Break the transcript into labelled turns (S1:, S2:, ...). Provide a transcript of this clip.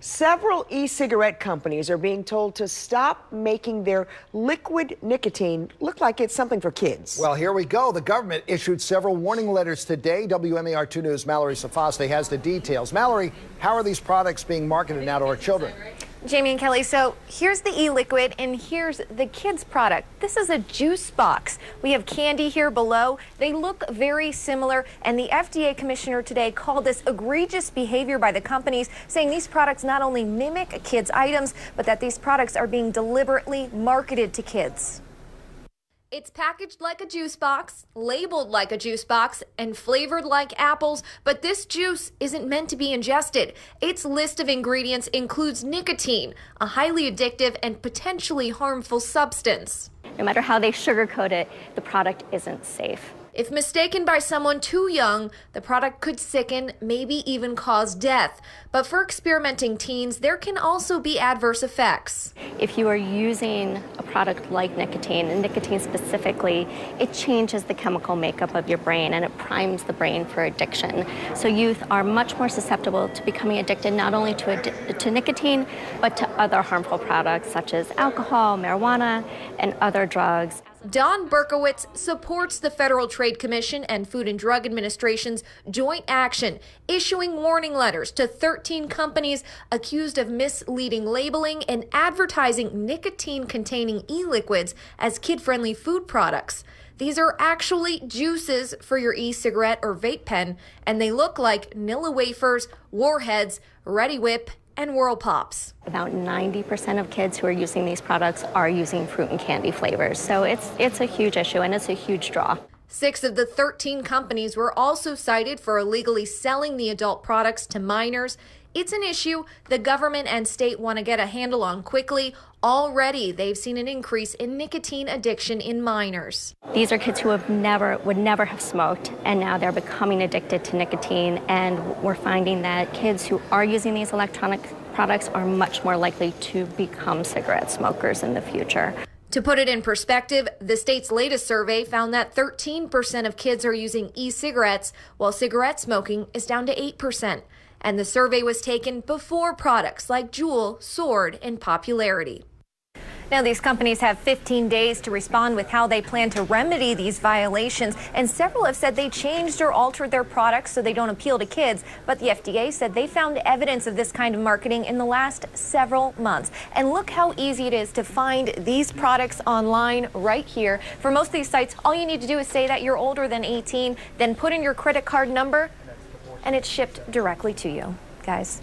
S1: Several e-cigarette companies are being told to stop making their liquid nicotine look like it's something for kids.
S2: Well, here we go. The government issued several warning letters today. WMAR2 News' Mallory Safaste has the details. Mallory, how are these products being marketed now to our children?
S3: Jamie and Kelly, so here's the e-liquid and here's the kids product. This is a juice box. We have candy here below. They look very similar, and the FDA commissioner today called this egregious behavior by the companies, saying these products not only mimic kids' items, but that these products are being deliberately marketed to kids.
S4: It's packaged like a juice box, labeled like a juice box, and flavored like apples, but this juice isn't meant to be ingested. Its list of ingredients includes nicotine, a highly addictive and potentially harmful substance.
S5: No matter how they sugarcoat it, the product isn't safe.
S4: If mistaken by someone too young, the product could sicken, maybe even cause death. But for experimenting teens, there can also be adverse effects.
S5: If you are using a product like nicotine, and nicotine specifically, it changes the chemical makeup of your brain and it primes the brain for addiction. So youth are much more susceptible to becoming addicted not only to nicotine, but to other harmful products such as alcohol, marijuana, and other drugs.
S4: Don Berkowitz supports the Federal Trade Commission and Food and Drug Administration's joint action, issuing warning letters to 13 companies accused of misleading labeling and advertising nicotine-containing e-liquids as kid-friendly food products. These are actually juices for your e-cigarette or vape pen, and they look like Nilla wafers, Warheads, Ready Whip, and Whirl Pops.
S5: About 90% of kids who are using these products are using fruit and candy flavors. So it's a huge issue and it's a huge draw.
S4: 6 of the 13 companies were also cited for illegally selling the adult products to minors. It's an issue the government and state want to get a handle on quickly. Already, they've seen an increase in nicotine addiction in minors.
S5: These are kids who would never have smoked, and now they're becoming addicted to nicotine, and we're finding that kids who are using these electronic products are much more likely to become cigarette smokers in the future.
S4: To put it in perspective, the state's latest survey found that 13% of kids are using e-cigarettes, while cigarette smoking is down to 8%. And the survey was taken before products like Juul soared in popularity.
S3: Now, these companies have 15 days to respond with how they plan to remedy these violations, and several have said they changed or altered their products so they don't appeal to kids. But the FDA said they found evidence of this kind of marketing in the last several months. And look how easy it is to find these products online right here. For most of these sites, all you need to do is say that you're older than 18, then put in your credit card number, and it's shipped directly to you, guys.